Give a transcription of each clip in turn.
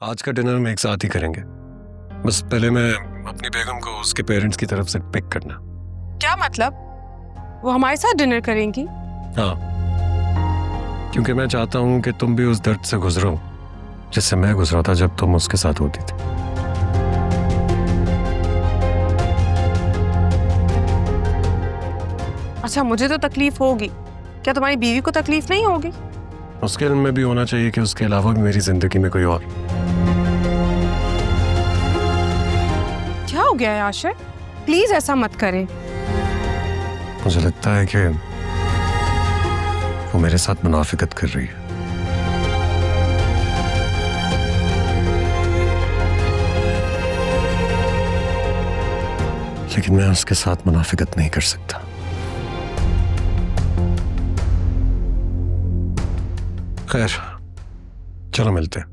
आज का डिनर में एक साथ ही करेंगे। बस पहले मैं अपनी बेगम को उसके पेरेंट्स की तरफ से पिक करना। क्या मतलब? वो हमारे साथ डिनर करेंगी? हाँ, क्योंकि मैं चाहता हूँ कि तुम भी उस दर्द से गुजरो जिससे मैं गुजरा था जब तुम उसके साथ होती थी। अच्छा, मुझे तो तकलीफ होगी, क्या तुम्हारी बीवी को तकलीफ नहीं होगी? उसके इल्म में भी होना चाहिए कि उसके अलावा भी मेरी जिंदगी में कोई और। क्या हो गया है आशिर? प्लीज ऐसा मत करें। मुझे लगता है कि वो मेरे साथ मुनाफिकत कर रही है। लेकिन मैं उसके साथ मुनाफिकत नहीं कर सकता। खैर, चलो मिलते हैं।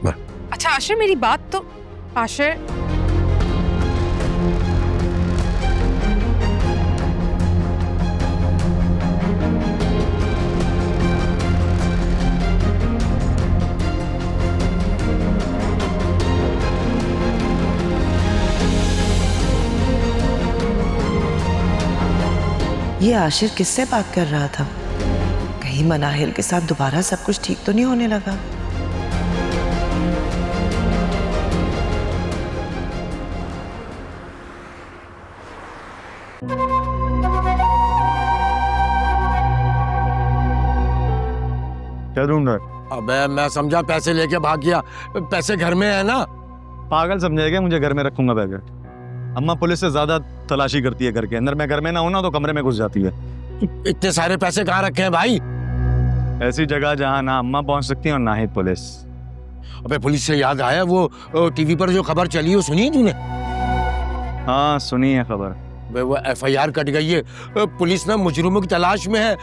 बाय। अच्छा आशिर, मेरी बात तो। आशिर, ये आशिर किससे बात कर रहा था? कहीं मनाहिल के साथ दोबारा सब कुछ ठीक तो नहीं होने लगा? क्या ढूंढ रहा है? अबे मैं समझा पैसे लेके भाग गया। पैसे घर में है ना। पागल समझेगा मुझे घर में रखूंगा बैग? अम्मा पुलिस से ज्यादा तलाशी करती है घर के अंदर। मैं घर में ना हूं ना तो कमरे में घुस जाती है। इतने सारे पैसे कहाँ रखे हैं भाई? ऐसी जगह जहां ना अम्मा पहुंच सकती है और ना ही पुलिस। अबे पुलिस से याद आया, वो टीवी पर जो खबर चली है सुनी तूने? हाँ सुनी है खबर। वो FIR कट गई है। पुलिस ना मुजरिमों की तलाश में है।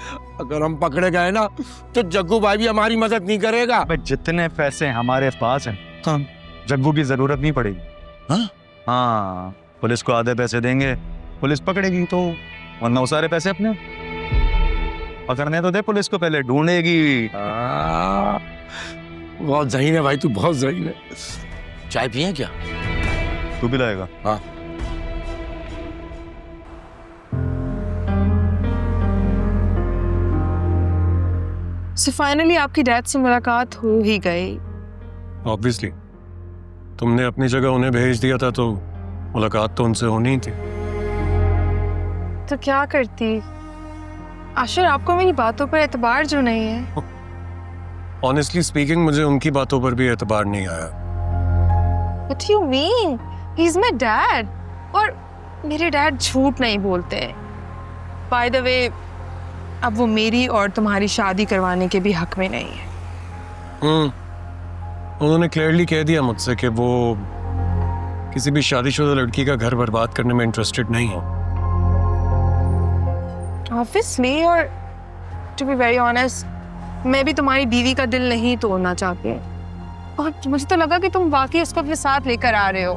अगर हम पकड़े गए ना तो जग्गू भाई भी हमारी मदद नहीं करेगा। अबे जितने पैसे हमारे पास हैं, हाँ, जग्गू की जरूरत नहीं पड़ेगी। हाँ? हाँ, पुलिस को आधे पैसे देंगे, पुलिस पकड़ेगी तो, वरना वो सारे पैसे अपने। पकड़ने तो दे पुलिस को, पहले ढूंढेगी। बहुत ज़हीन है भाई तू, बहुत ज़हीन है। चाय पिए क्या? तू भी लाएगा? हाँ। सो फाइनली आपकी डैड से मुलाकात हो ही गई। ऑब्वियसली तुमने अपनी जगह उन्हें भेज दिया था तो मुलाकात तो उनसे होनी ही थी। तो क्या करती? आशिर, आपको मेरी बातों पर एतबार जो नहीं है। ऑनेस्टली स्पीकिंग मुझे उनकी बातों पर भी एतबार नहीं आया। What you mean? He's my dad. और मेरे डैड झूठ नहीं बोलते। By the way, अब वो मेरी और तुम्हारी शादी करवाने के भी हक में नहीं है। उन्होंने क्लियरली कह दिया मुझसे कि वो किसी भी शादीशुदा लड़की का घर बर्बाद करने में इंटरेस्टेड नहीं है। Obviously, और to be very honest, मैं भी तुम्हारी बीवी का दिल नहीं तोड़ना चाहती। और मुझे तो लगा कि तुम वाकई उसको अपने साथ लेकर आ रहे हो।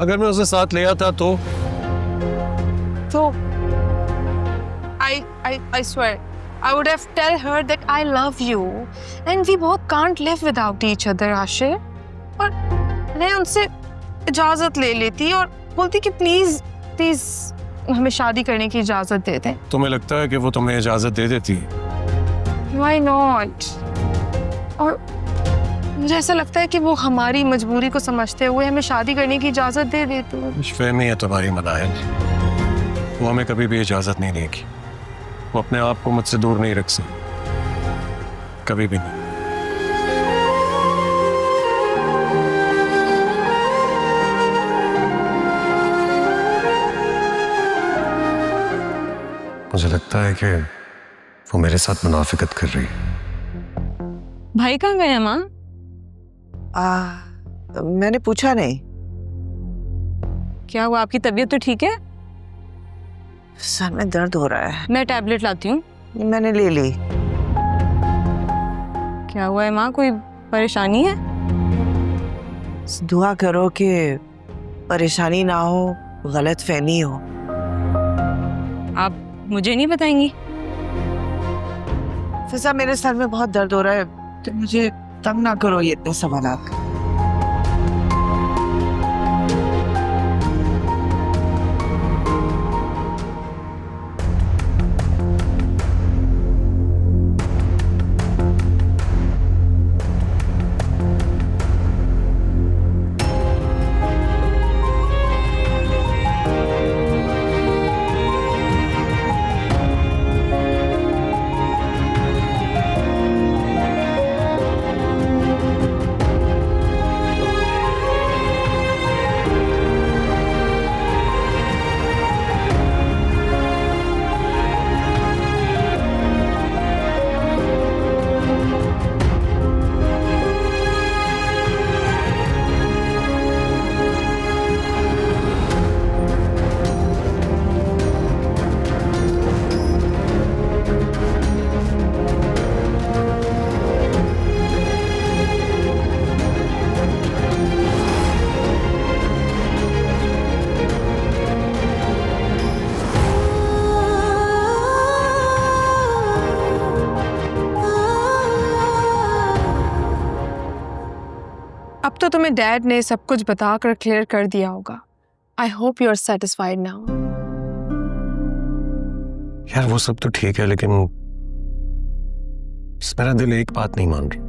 अगर मैं उसे साथ ले आता तो I swear, I would have tell her that I love you and we both can't live without each other, Ashir. और मैं उनसे इजाजत ले लेती और बोलती कि प्लीज हमें शादी करने की इजाजत दे दें। तुम्हें लगता है कि वो तुम्हें इजाजत दे देती? Why not? और मुझे ऐसा लगता है कि वो हमारी मजबूरी को समझते हुए हमें शादी करने की इजाजत दे देती है। फहमी है तुम्हारी मनाहिल। वो हमें कभी भी इजाजत नहीं देगी। वो अपने आप को मुझसे दूर नहीं रख सकती, कभी भी नहीं। मुझे लगता है कि वो मेरे साथ मुनाफिकत कर रही है। भाई कहाँ गए माँ? मैंने पूछा नहीं। क्या हुआ, आपकी तबीयत तो ठीक है? सर में दर्द हो रहा है। मैं टैबलेट लाती हूँ। मैंने ले ली। क्या हुआ है माँ, कोई परेशानी है? दुआ करो कि परेशानी ना हो, गलत फहमी हो। आप मुझे नहीं बताएंगी? फिजा, मेरे सर में बहुत दर्द हो रहा है तो मुझे तंग ना करो ये इतने सवाल। अब तो तुम्हें डैड ने सब कुछ बताकर क्लियर कर दिया होगा। I hope you are satisfied now. यार वो सब तो ठीक है, लेकिन मेरा दिल एक बात नहीं मान रहा।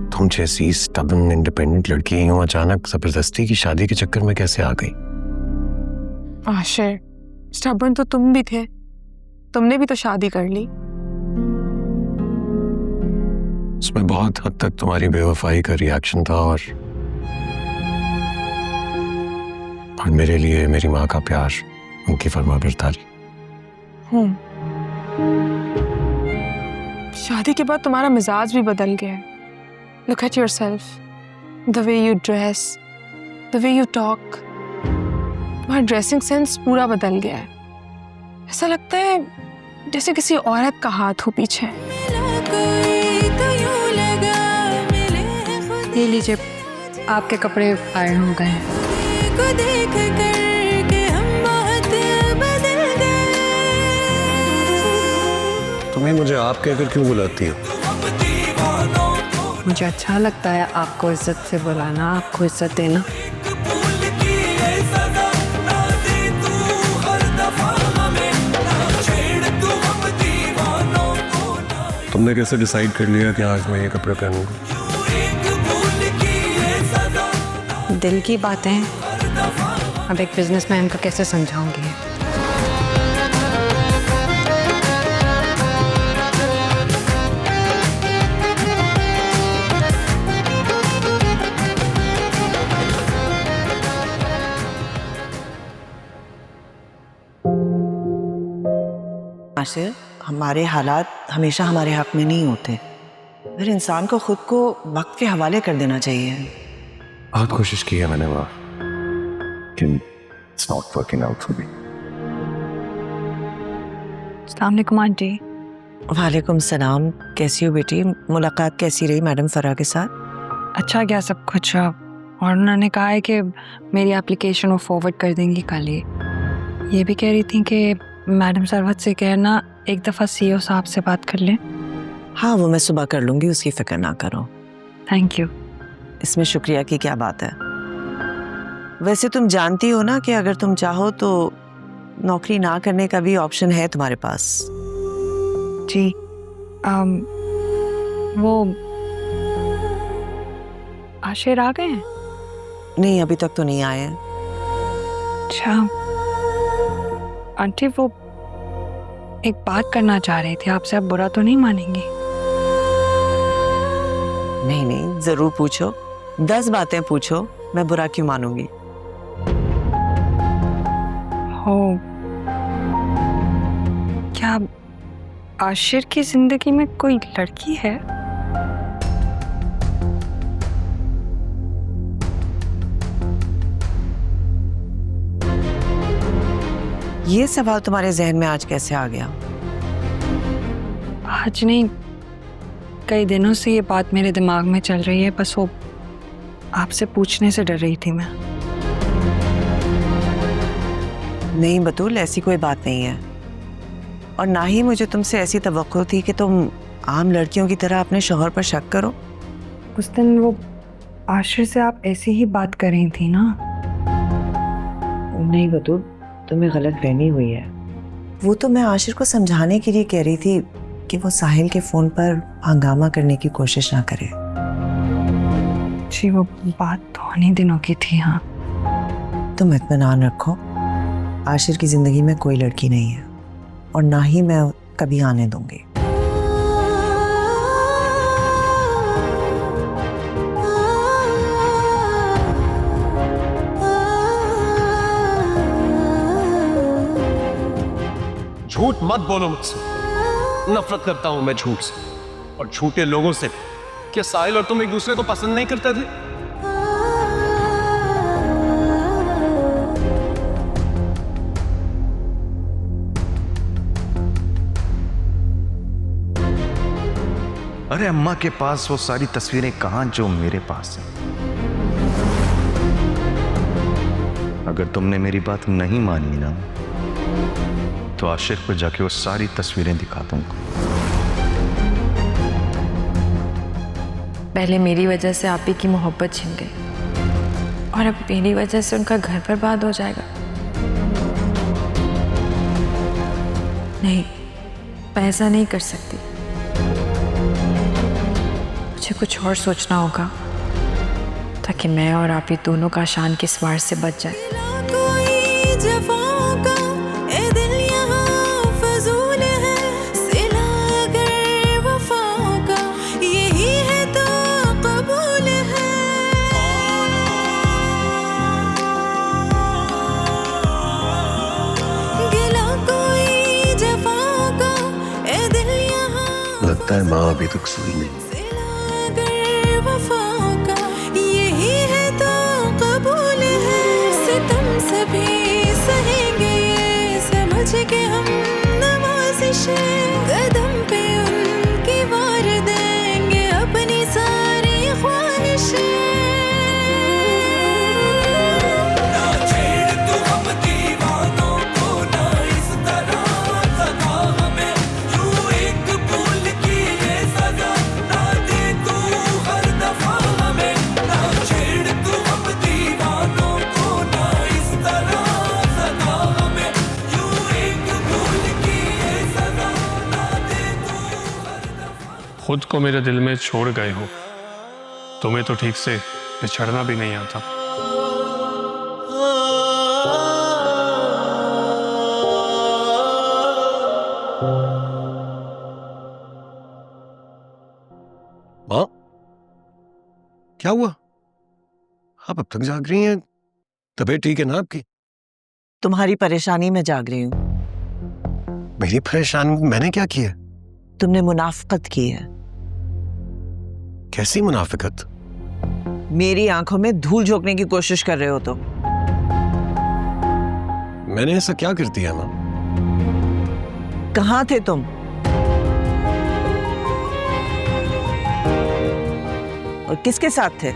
तुम जैसी स्टबर्न इंडिपेंडेंट लड़की यूं अचानक जबरदस्ती की शादी के चक्कर में कैसे आ गई? आशिर, स्टबर्न तो तुम भी थे, तुमने भी तो शादी कर ली। उसमें बहुत हद तक तुम्हारी बेवफाई का रिएक्शन था और मेरे लिए मेरी माँ का प्यार, उनकी फरमाबरदारी। शादी के बाद तुम्हारा मिजाज भी बदल गया है। Look at yourself, the way you dress, the way you talk, तुम्हारा ड्रेसिंग सेंस पूरा बदल गया है। ऐसा लगता है जैसे किसी औरत का हाथ हो पीछे। ये लीजिए, आपके कपड़े आयरन हो गए हैं। तुम्हें मुझे आप कहकर क्यों बुलाती हो? मुझे अच्छा लगता है आपको इज्जत से बुलाना, आपको इज्जत देना। तुमने कैसे डिसाइड कर लिया कि आज मैं ये कपड़े पहनूंगा? दिल की बातें अब एक बिजनेसमैन को कैसे समझाऊंगी? आशिर, हमारे हालात हमेशा हमारे हक में नहीं होते। फिर इंसान को खुद को वक्त के हवाले कर देना चाहिए। बहुत कोशिश की है मैंने वहाँ, लेकिन it's not working out for me. अस्सलाम वालेकुम आंटी। वालेकुम सलाम। कैसी हो बेटी? मुलाकात कैसी रही मैडम फराह के साथ? अच्छा गया सब कुछ, और उन्होंने कहा है कि मेरी एप्लीकेशन वो फॉरवर्ड कर देंगी कल ही। ये भी कह रही थी कि मैडम सरवत से कहना एक दफ़ा सीईओ साहब से बात कर लें। हाँ, वो मैं सुबह कर लूँगी, उसकी फिक्र ना करो। Thank you. इसमें शुक्रिया की क्या बात है? वैसे तुम जानती हो ना कि अगर तुम चाहो तो नौकरी ना करने का भी ऑप्शन है तुम्हारे पास। जी, वो आशिर आ गए हैं? नहीं, अभी तक तो नहीं आए हैं। अच्छा आंटी, वो एक बात करना चाह रही थी आपसे, आप बुरा तो नहीं मानेंगी? नहीं नहीं, जरूर पूछो, 10 बातें पूछो, मैं बुरा क्यों मानूंगी? हो, क्या आशिर की जिंदगी में कोई लड़की है? ये सवाल तुम्हारे जहन में आज कैसे आ गया? आज नहीं, कई दिनों से ये बात मेरे दिमाग में चल रही है, बस वो आपसे पूछने से डर रही थी मैं। नहीं बतूल, ऐसी कोई बात नहीं है, और ना ही मुझे तुमसे ऐसी तवक्को थी कि तुम आम लड़कियों की तरह अपने शौहर पर शक करो। उस दिन वो आशिर से आप ऐसी ही बात कर रही थी ना? नहीं बतूल, तुम्हें गलत फहमी हुई है। वो तो मैं आशिर को समझाने के लिए कह रही थी कि वो साहिल के फोन पर हंगामा करने की कोशिश ना करे। जी वो बात तो उन्हीं दिनों की थी। हाँ, तुम इत्मीनान रखो, आशिर की जिंदगी में कोई लड़की नहीं है और ना ही मैं कभी आने दूंगी। झूठ मत बोलो मुझसे, नफरत करता हूं मैं झूठ से और झूठे लोगों से। क्या साहिल और तुम एक दूसरे को पसंद नहीं करते थे? अरे अम्मा के पास वो सारी तस्वीरें कहां जो मेरे पास हैं। अगर तुमने मेरी बात नहीं मानी ना तो आशिर को जाके वो सारी तस्वीरें दिखा दूंगा। पहले मेरी वजह से आप ही की मोहब्बत छिन गई और अब मेरी वजह से उनका घर बर्बाद हो जाएगा। नहीं, मैं ऐसा नहीं कर सकती। मुझे कुछ और सोचना होगा ताकि मैं और आप ही दोनों का शान किस वार से बच जाए। लगता है माँ अभी तक सोई नहीं। यही है तो कबूल है, सितम सभी सहेंगे ये समझ के हम नवाज़िश कदम पे उनकी वार देंगे अपनी सारी ख्वाहिशें। खुद को मेरे दिल में छोड़ गए हो, तुम्हें तो ठीक से बिछड़ना भी नहीं आता। माँ, क्या हुआ? आप अब तक जाग रही हैं? तबीयत ठीक है ना आपकी? तुम्हारी परेशानी में जाग रही हूँ। मेरी परेशानी मैंने क्या किया? तुमने मुनाफिकत की है। कैसी मुनाफिकत? मेरी आंखों में धूल झोंकने की कोशिश कर रहे हो तुम। मैंने ऐसा क्या कर दिया माँ? कहाँ थे तुम? और किसके साथ थे?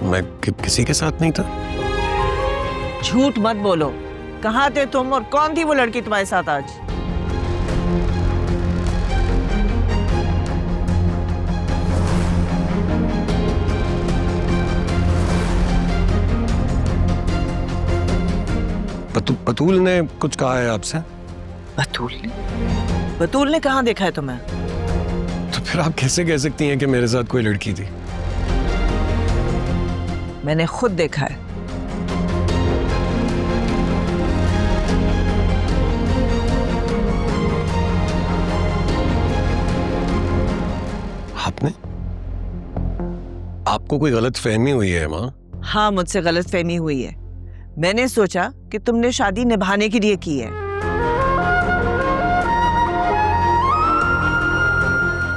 मैं किसी के साथ नहीं था। झूठ मत बोलो। कहाँ थे तुम और कौन थी वो लड़की तुम्हारे साथ आज? बतूल ने कुछ कहा है आपसे? बतूल ने कहाँ देखा है तुम्हें? तो फिर आप कैसे कह सकती हैं कि मेरे साथ कोई लड़की थी? मैंने खुद देखा है। आपने? आपको कोई गलत फहमी हुई है माँ? हाँ, मुझसे गलत फहमी हुई है। मैंने सोचा कि तुमने शादी निभाने के लिए की है,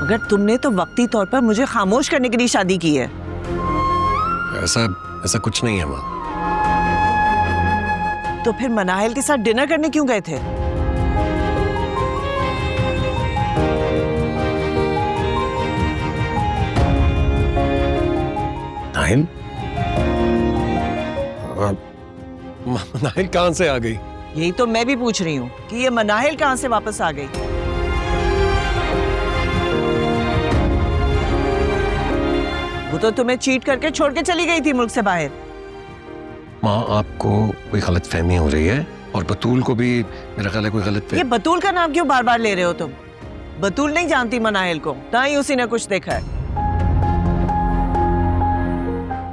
मगर तुमने तो वक्ती तौर पर मुझे खामोश करने के लिए शादी की है। ऐसा कुछ नहीं है माँ। तो फिर मनाहिल के साथ डिनर करने क्यों गए थे? नाहिल? नाहिल कहां से आ गई? यही तो मैं भी पूछ रही हूँ कि ये मनाहिल कहाँ से वापस आ गई। वो तो तुम्हें चीट करके छोड़ के चली गई थी मुल्क से बाहर। माँ, आपको कोई गलत फहमी हो रही है और बतूल को भी मेरा ख्याल है कोई गलत ये बतूल का नाम क्यों बार बार ले रहे हो तुम? बतूल नहीं जानती मनाहिल को, ना ही उसी ने कुछ देखा है।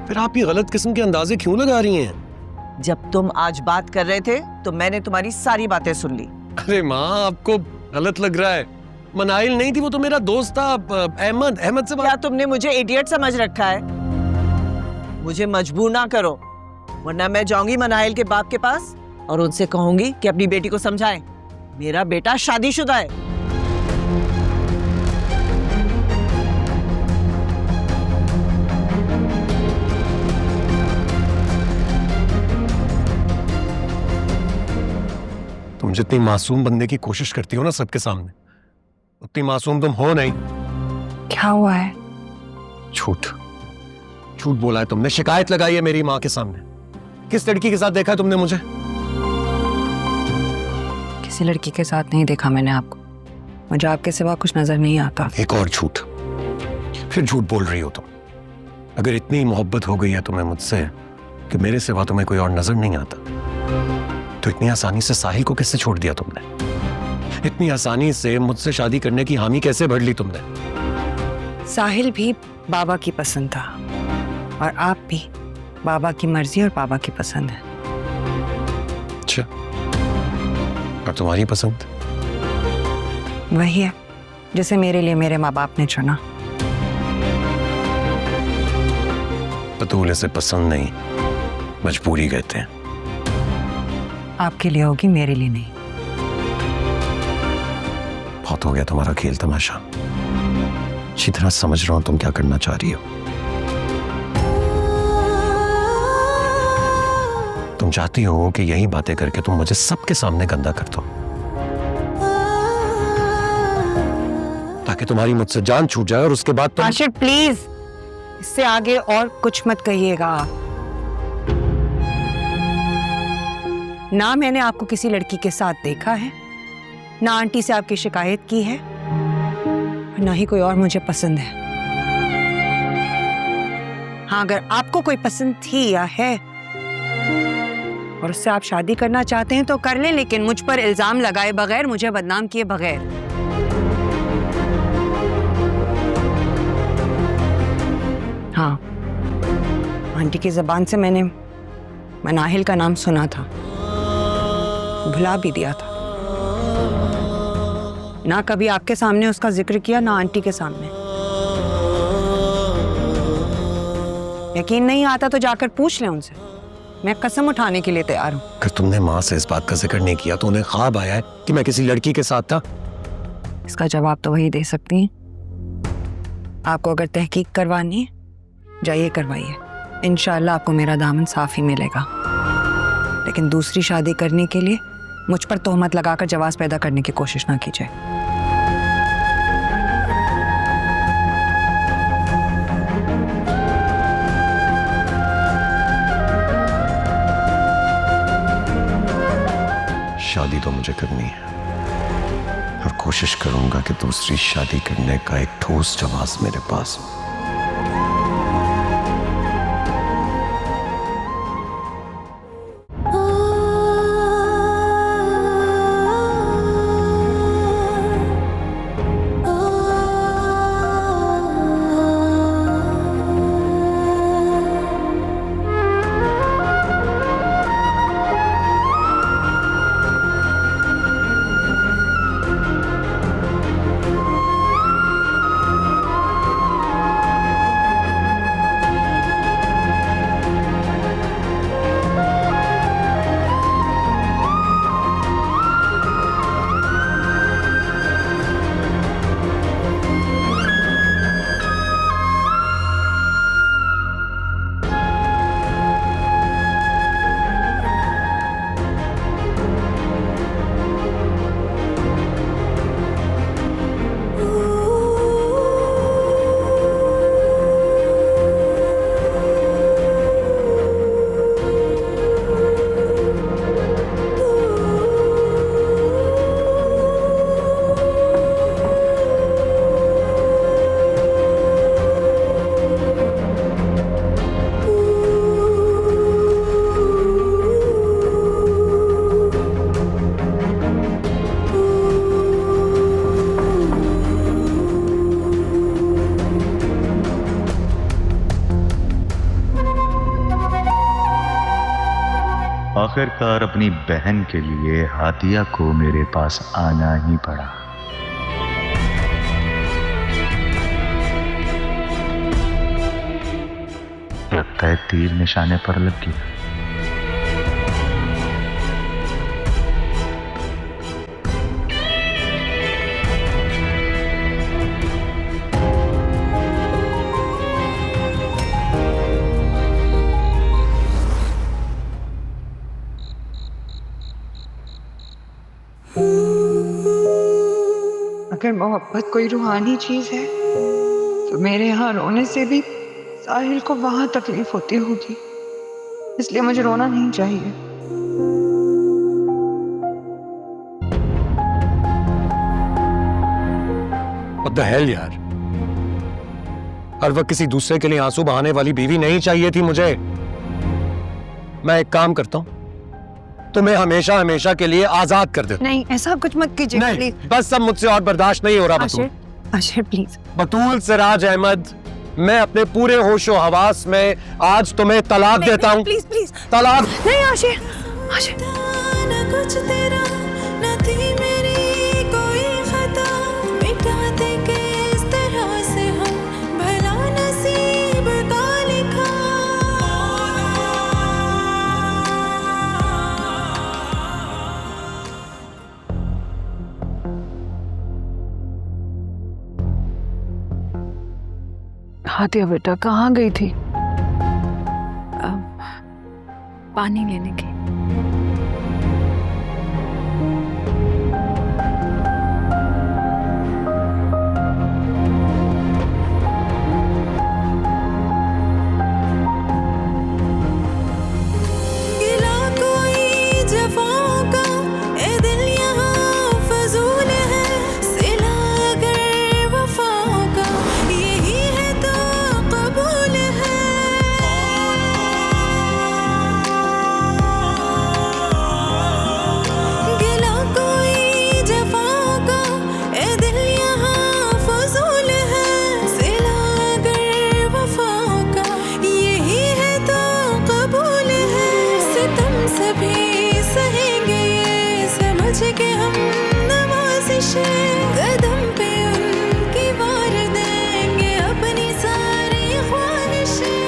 फिर आप ये गलत किस्म के अंदाजे क्यों लगा रही हैं? जब तुम आज बात कर रहे थे तो मैंने तुम्हारी सारी बातें सुन ली। अरे माँ, आपको गलत लग रहा है। मनाहिल नहीं थी, वो तो मेरा दोस्त था अहमद से क्या तुमने मुझे इडियट समझ रखा है? मुझे मजबूर ना करो, वरना मैं जाऊंगी मनाहिल के बाप के पास और उनसे कहूंगी कि अपनी बेटी को समझाएं। मेरा बेटा शादीशुदा है। तुम जितनी मासूम बनने की कोशिश करती हो ना सबके सामने, उतनी मासूम तुम हो नहीं। क्या हुआ है? झूठ झूठ बोला है तुमने, शिकायत लगाई है मेरी माँ के सामने। किस लड़की के साथ देखा है तुमने मुझे? किसी लड़की के साथ नहीं देखा मैंने आपको। मुझे आपके सिवा कुछ नजर नहीं आता। एक और झूठ, फिर झूठ बोल रही हो तुम। अगर इतनी मोहब्बत हो गई है तुम्हें मुझसे कि मेरे सिवा तुम्हें कोई और नजर नहीं आता, तो इतनी आसानी से साहिल को कैसे छोड़ दिया तुमने? इतनी आसानी से मुझसे शादी करने की हामी कैसे भर ली तुमने? साहिल भी बाबा की पसंद था और आप भी बाबा की मर्जी और बाबा की पसंद है। अच्छा, और तुम्हारी पसंद? वही है जिसे मेरे लिए मेरे माँ बाप ने चुना। बतूल इसे पसंद नहीं, मजबूरी कहते हैं। आपके लिए होगी, मेरे लिए नहीं। बहुत हो गया तुम्हारा खेल तमाशा। अच्छी तरह समझ रहा हूं तुम क्या करना चाह रही हो। तुम चाहती हो कि यही बातें करके तुम मुझे सबके सामने गंदा कर दो, ताकि तुम्हारी मुझसे जान छूट जाए और उसके बाद तुम... आशिर प्लीज, इससे आगे और कुछ मत कहिएगा। ना मैंने आपको किसी लड़की के साथ देखा है, ना आंटी से आपकी शिकायत की है, और ना ही कोई और मुझे पसंद है। हाँ, अगर आपको कोई पसंद थी या है और उससे आप शादी करना चाहते हैं तो कर लें, लेकिन मुझ पर इल्जाम लगाए बगैर, मुझे बदनाम किए बगैर। हाँ, आंटी की जुबान से मैंने मनाहिल का नाम सुना था, भुला भी दिया था। ना कभी आपके सामने उसका जिक्र किया, ना आंटी के सामने। यकीन नहीं आता तो जाकर पूछ लें उनसे, मैं कसम उठाने के लिए तैयार हूं। अगर तुमने माँ से इस बात का जिक्र नहीं किया तो उन्हें ख्वाब आया है कि मैं किसी लड़की के साथ था? इसका जवाब तो वही दे सकती हैं। आपको अगर तहकीक करवानी है, जाइए करवाइए। इंशाअल्लाह आपको मेरा दामन साफ ही मिलेगा। लेकिन दूसरी शादी करने के लिए मुझ पर तोहमत लगाकर जवाब पैदा करने की कोशिश ना कीजिए। शादी तो मुझे करनी है और कोशिश करूंगा कि दूसरी शादी करने का एक ठोस जवाब मेरे पास हो। आखिरकार अपनी बहन के लिए हादिया को मेरे पास आना ही पड़ा। लगता है तीर निशाने पर लग गया। अगर मोहब्बत कोई रूहानी चीज है तो मेरे यहाँ रोने से भी साहिल को वहां तकलीफ होती होगी, इसलिए मुझे रोना नहीं चाहिए। What the hell यार, हर वक्त किसी दूसरे के लिए आंसू बहाने वाली बीवी नहीं चाहिए थी मुझे। मैं एक काम करता हूं, तुम्हें हमेशा हमेशा के लिए आजाद कर देता। नहीं, ऐसा कुछ मत कीजिए नहीं, प्लीज। बस सब मुझसे और बर्दाश्त नहीं हो रहा। आशिर, आशिर प्लीज। बतूल सिराज अहमद, मैं अपने पूरे होशो हवास में आज तुम्हें तलाक देता हूँ। प्लीज प्लीज तलाक। नहीं आशिर, आशिर। ना कुछ तेरा ना थी मेरी कोई खता, मिटा दे के इस तरह से हम भला नसीब का लिखा। हादिया बेटा कहाँ गई थी? पानी लेने की। गिला कोई जफाओं का ए दिल यहाँ फजूल है, सिला अगर वफाओं का यही है तो कबूल है। गिला कोई जफाओं का ए दिल यहाँ फजूल है, सिला अगर वफाओं का यही है तो कबूल है। सितम सभी सहेंगे ये समझ के हम नवाज़िशें, कदम पे उनकी वार देंगे अपनी सारी ख्वाहिशें।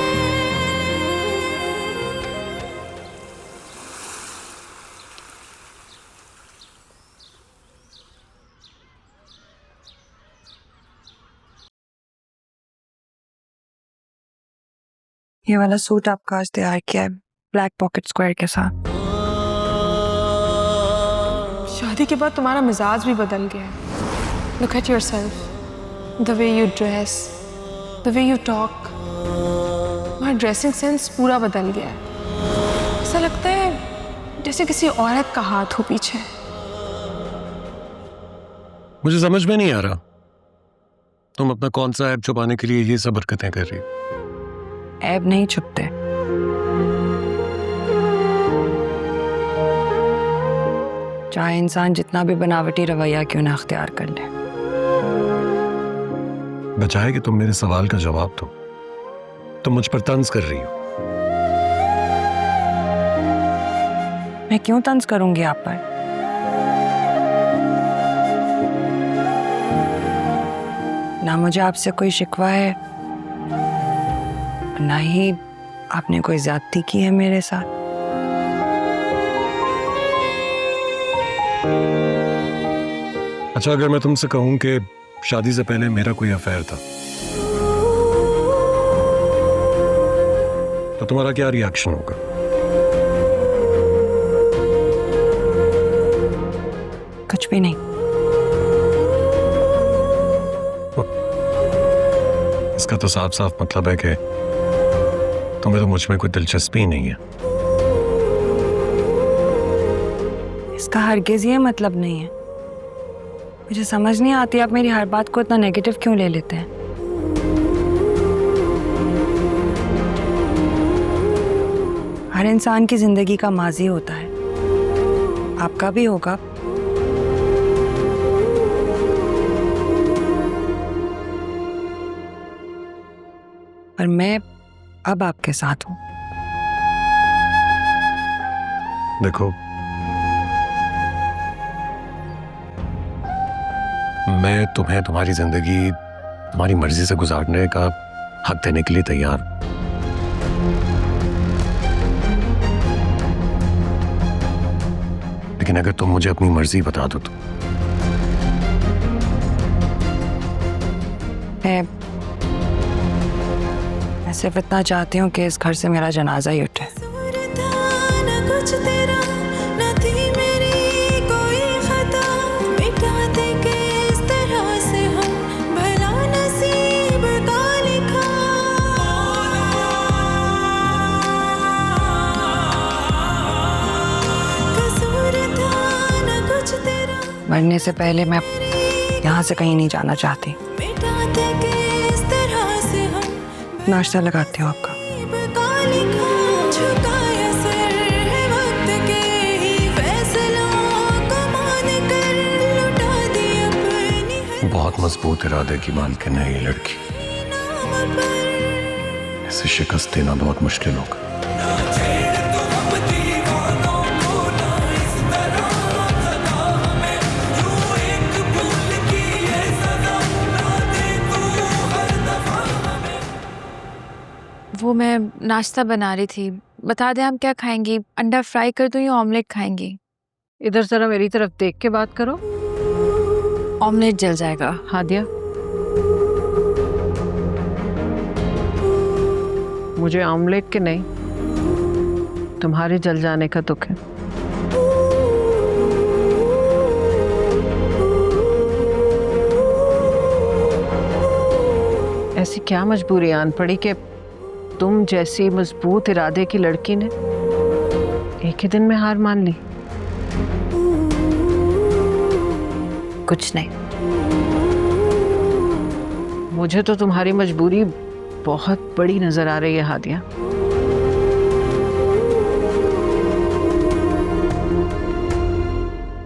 ये वाला सूट आपका आज तैयार किया है, ब्लैक पॉकेट स्क्वायर के साथ। शादी के बाद तुम्हारा मिजाज भी बदल गया है। Look at yourself, the way you dress, the way you talk. तुम्हारा ड्रेसिंग सेंस पूरा बदल गया है। ऐसा लगता है जैसे किसी औरत का हाथ हो पीछे। मुझे समझ में नहीं आ रहा, तुम अपना कौन सा ऐब छुपाने के लिए ये सब हरकतें कर रही हो? ऐब नहीं छुपते, चाहे इंसान जितना भी बनावटी रवैया क्यों ना अख्तियार कर ले। बचाए कि तुम मेरे सवाल का जवाब दो। तुम मुझ पर तंज कर रही हो। मैं क्यों तंज करूंगी आप पर? ना मुझे आपसे कोई शिकवा है, ना ही आपने कोई ज्यादती की है मेरे साथ। अच्छा, अगर मैं तुमसे कहूं कि शादी से पहले मेरा कोई अफेयर था तो तुम्हारा क्या रिएक्शन होगा? कुछ भी नहीं। इसका तो साफ साफ मतलब है कि तुम्हें तो मुझ में कोई दिलचस्पी ही नहीं है। इसका हरगिज ये मतलब नहीं है। मुझे समझ नहीं आती आप मेरी हर बात को इतना नेगेटिव क्यों ले लेते हैं। हर इंसान की जिंदगी का माजी होता है, आपका भी होगा। पर मैं अब आपके साथ हूं। देखो, मैं तुम्हें तुम्हारी जिंदगी तुम्हारी मर्जी से गुजारने का हक देने के लिए तैयार हूं। लेकिन अगर तुम मुझे अपनी मर्जी बता दो तो मैं सिर्फ इतना चाहती हूँ कि इस घर से मेरा जनाजा ही उठे। कसूर था न कुछ तेरा, न थी मेरी कोई खता, मिटा दे के इस तरह से हम, भला नसीब का लिखा। कसूर था न कुछ तेरा, मरने से पहले मैं यहाँ से कहीं नहीं जाना चाहती। मिटा दे के इस तरह से हम, नाश्ता लगाती हूँ आपका। नसीब का लिखा। झुकाया सर है वक्त के ही फैसलों को मान कर, लुटा दी अपनी हर बहुत मजबूत इरादे की मालकिन है ये लड़की। नाम पर। इसे शिकस्त देना बहुत मुश्किल होगा। वो मैं नाश्ता बना रही थी, बता दें हम क्या खाएंगी? अंडा फ्राई कर दूं या ऑमलेट खाएंगी? इधर जरा मेरी तरफ देख के बात करो। ऑमलेट जल जाएगा। हादिया, मुझे ऑमलेट के नहीं, तुम्हारे जल जाने का दुख है। ऐसी क्या मजबूरी आन पड़ी कि तुम जैसी मजबूत इरादे की लड़की ने एक ही दिन में हार मान ली? कुछ नहीं। मुझे तो तुम्हारी मजबूरी बहुत बड़ी नजर आ रही है हादिया।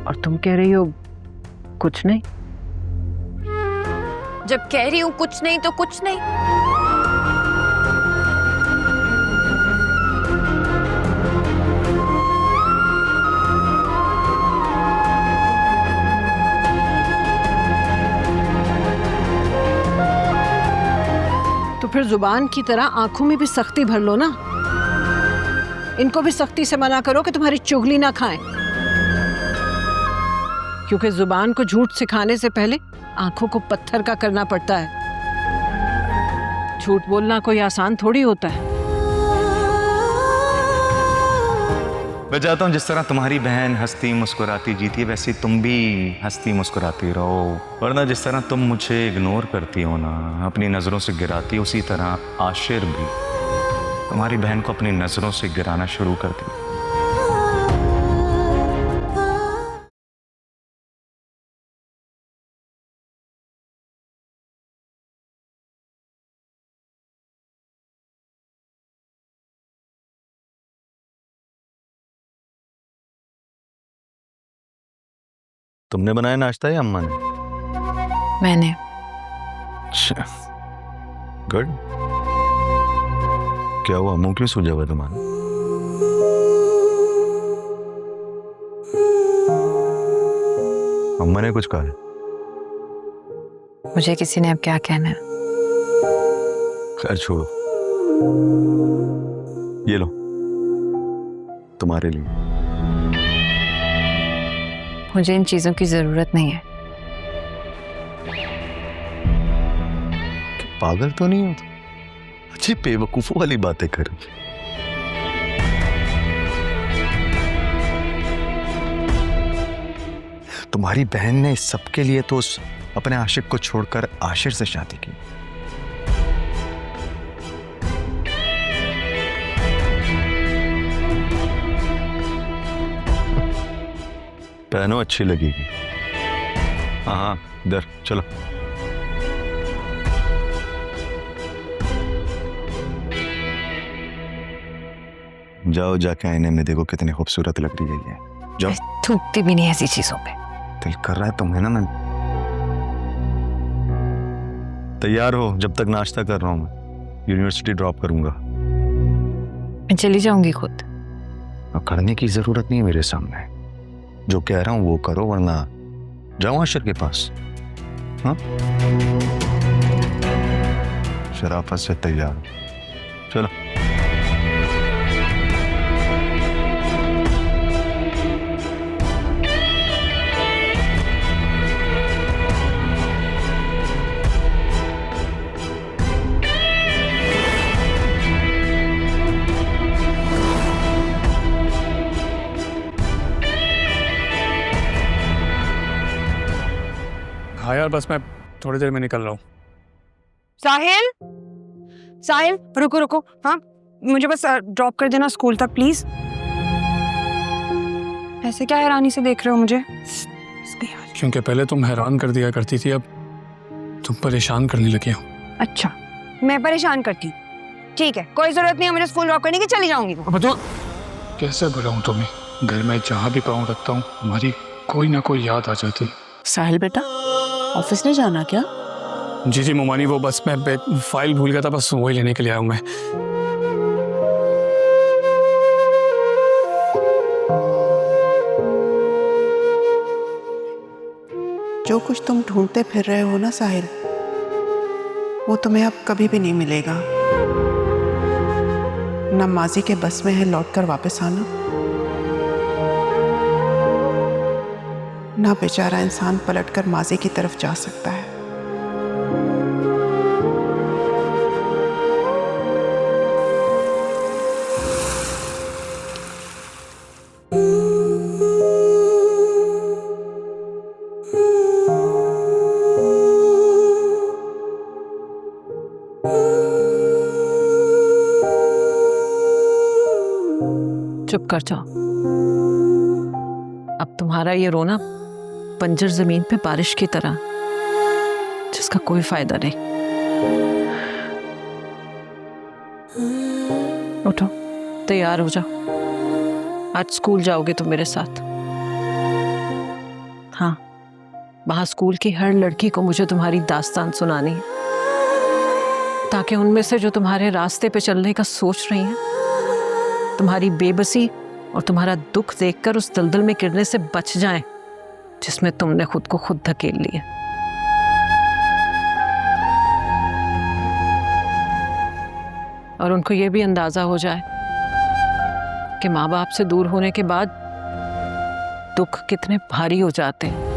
और तुम कह रही हो कुछ नहीं। जब कह रही हूँ कुछ नहीं तो कुछ नहीं। तो फिर जुबान की तरह आंखों में भी सख्ती भर लो ना। इनको भी सख्ती से मना करो कि तुम्हारी चुगली ना खाएं, क्योंकि जुबान को झूठ सिखाने से पहले आंखों को पत्थर का करना पड़ता है। झूठ बोलना कोई आसान थोड़ी होता है। मैं चाहता हूँ जिस तरह तुम्हारी बहन हंसती मुस्कुराती जीती है, वैसे तुम भी हंसती मुस्कुराती रहो। वरना जिस तरह तुम मुझे इग्नोर करती हो ना, अपनी नज़रों से गिराती, उसी तरह आशिर भी तुम्हारी बहन को अपनी नज़रों से गिराना शुरू कर दी। तुमने बनाया नाश्ता या अम्मा ने? मैंने। अच्छा, गुड। क्या हुआ, मुंह क्यों सूजा हुआ तुम्हारा? अम्मा ने कुछ कहा है? मुझे किसी ने अब क्या कहना है। खैर छोड़ो, ये लो तुम्हारे लिए। मुझे इन चीजों की जरूरत नहीं है। पागल तो नहीं हो तुम? अच्छी बेवकूफों वाली बातें कर रही। तुम्हारी बहन ने इस सब के लिए तो उस अपने आशिक को छोड़कर आशिर से शादी की। पहनो, अच्छी लगेगी। हाँ हाँ, इधर चलो। जाओ, जाके आईने में देखो कितनी खूबसूरत लग रही है ये। जाओ। थूकती भी नहीं ऐसी चीजों पे। दिल कर रहा है तुम्हें ना। मैं तैयार हो, जब तक नाश्ता कर रहा हूं मैं यूनिवर्सिटी ड्रॉप करूंगा। मैं चली जाऊंगी खुद। करने की जरूरत नहीं है मेरे सामने। जो कह रहा हूं वो करो, वरना जाओ आशिर के पास। हाँ, शराफत से तैयार, चलो। हाँ यार, बस मैं थोड़ी देर में निकल रहा हूँ। साहिल, साहिल रुको रुको, हाँ मुझे बस ड्रॉप कर देना स्कूल तक प्लीज। ऐसे क्या हैरानी से देख रहे हो मुझे? क्योंकि पहले तुम हैरान कर दिया करती थी, अब तुम परेशान करने लगी हो। अच्छा, मैं परेशान करती? ठीक है, कोई जरूरत नहीं है मुझे स्कूल ड्रॉप करने की, चली जाऊंगी। अब तो कैसे बुलाऊं तुम्हें? घर में जहाँ भी पाँव रखता हूँ हमारी कोई ना कोई याद आ जाती। साहिल बेटा, ऑफिस नहीं जाना क्या? जी जी मोमानी, वो बस मैं फाइल भूल गया था, बस वही लेने के लिए आया हूँ मैं। जो कुछ तुम ढूंढते फिर रहे हो ना साहिल, वो तुम्हें अब कभी भी नहीं मिलेगा। ना माजी के बस में है लौटकर वापस आना, ना बेचारा इंसान पलटकर माजी की तरफ जा सकता है। चुप कर जाओ। अब तुम्हारा ये रोना बंजर जमीन पे बारिश की तरह, जिसका कोई फायदा नहीं। उठो, तैयार हो जाओ, आज स्कूल जाओगे तुम मेरे साथ। हाँ, वहां स्कूल की हर लड़की को मुझे तुम्हारी दास्तान सुनानी है, ताकि उनमें से जो तुम्हारे रास्ते पे चलने का सोच रही हैं, तुम्हारी बेबसी और तुम्हारा दुख देखकर उस दलदल में गिरने से बच जाएं जिसमें तुमने खुद को खुद धकेल लिया। और उनको ये भी अंदाजा हो जाए कि माँ बाप से दूर होने के बाद दुख कितने भारी हो जाते हैं।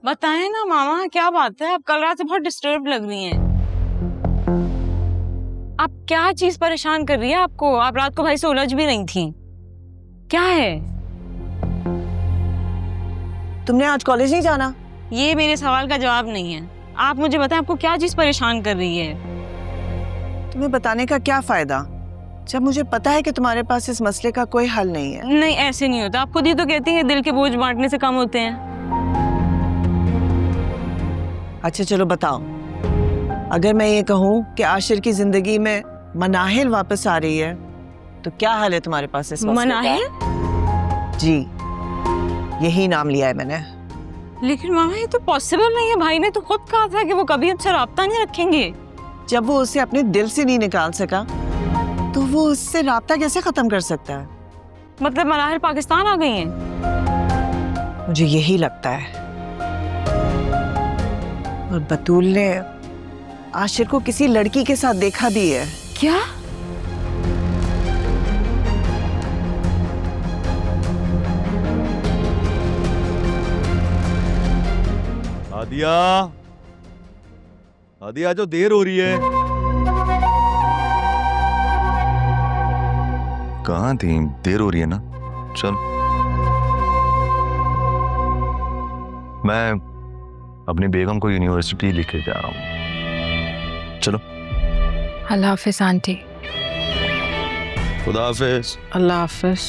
बताएं ना मामा, क्या बात है? आप कल रात से बहुत डिस्टर्ब लग रही हैं। आप क्या चीज परेशान कर रही है आपको? आप रात को भाई से उलझ भी नहीं थी, क्या है? तुमने आज कॉलेज नहीं जाना? ये मेरे सवाल का जवाब नहीं है। आप मुझे बताएं, आपको क्या चीज परेशान कर रही है? तुम्हें बताने का क्या फायदा, जब मुझे पता है कि तुम्हारे पास इस मसले का कोई हल नहीं है। नहीं, ऐसे नहीं होता। आप खुद ही तो कहती हैं दिल के बोझ बांटने से कम होते हैं। अच्छा चलो बताओ, अगर मैं ये कहूँ कि आशिर की जिंदगी में मनाहिल वापस आ रही है, तो क्या हाल है तुम्हारे पास इस मसले का? मनाहिल? जी, यही नाम लिया है मैंने। लेकिन मामा, ये तो पॉसिबल नहीं है। भाई ने तो खुद कहा था कि वो कभी अच्छा राब्ता नहीं रखेंगे। जब वो उसे अपने दिल से नहीं निकाल सका, तो वो उससे राब्ता कैसे खत्म कर सकता है? मतलब मनाहिल पाकिस्तान आ गई हैं? मुझे यही लगता है। और बतूल ने आशिर को किसी लड़की के साथ देखा भी है। क्या? आदिया, आदिया जो देर हो रही है। कहाँ थी? देर हो रही है ना, चल। मैं अपनी बेगम को यूनिवर्सिटी लेके जा रहा हूँ, चलो। अल्लाह हाफिज आंटी। खुदा हाफिज। अल्लाह हाफिज।